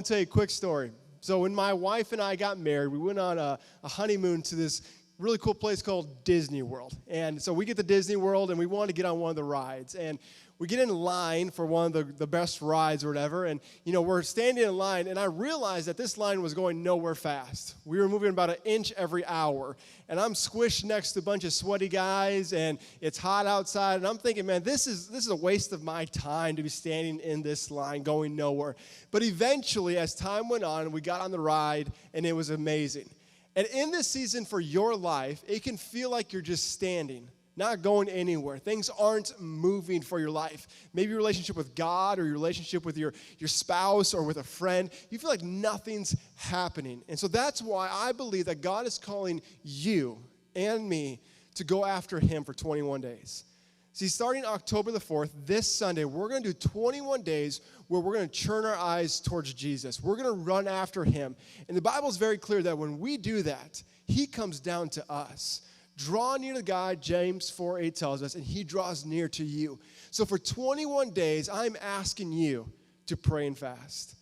I'll tell you a quick story. So when my wife and I got married, we went on a honeymoon to this really cool place called Disney World. And so we get to Disney World, and we want to get on one of the rides. And we get in line for one of the best rides or whatever. And, we're standing in line, and I realized that this line was going nowhere fast. We were moving about an inch every hour. And I'm squished next to a bunch of sweaty guys, and it's hot outside. And I'm thinking, man, this is a waste of my time to be standing in this line going nowhere. But eventually, as time went on, we got on the ride, and it was amazing. And in this season for your life, it can feel like you're just standing, not going anywhere. Things aren't moving for your life. Maybe your relationship with God or your relationship with your spouse or with a friend, you feel like nothing's happening. And so that's why I believe that God is calling you and me to go after him for 21 days. See, starting October the 4th, this Sunday, we're going to do 21 days where we're going to turn our eyes towards Jesus. We're going to run after him. And the Bible is very clear that when we do that, he comes down to us. Draw near to God, James 4:8 tells us, and he draws near to you. So for 21 days, I'm asking you to pray and fast.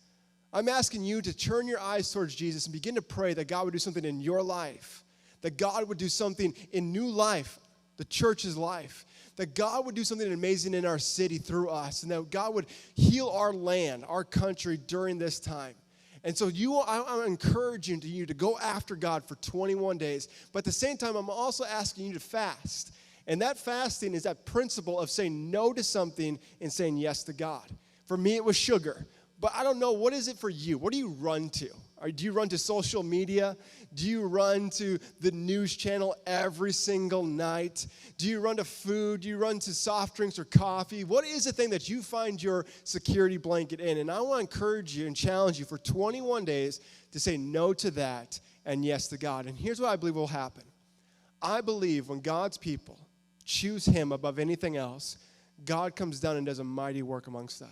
I'm asking you to turn your eyes towards Jesus and begin to pray that God would do something in your life, that God would do something in NewLife, the church's life, that God would do something amazing in our city through us, and that God would heal our land, our country during this time. And so I'm encouraging you to go after God for 21 days. But at the same time, I'm also asking you to fast. And that fasting is that principle of saying no to something and saying yes to God. For me, it was sugar. But I don't know, what is it for you? What do you run to? Or do you run to social media? Do you run to the news channel every single night? Do you run to food? Do you run to soft drinks or coffee? What is the thing that you find your security blanket in? And I want to encourage you and challenge you for 21 days to say no to that and yes to God. And here's what I believe will happen. I believe when God's people choose him above anything else, God comes down and does a mighty work amongst us.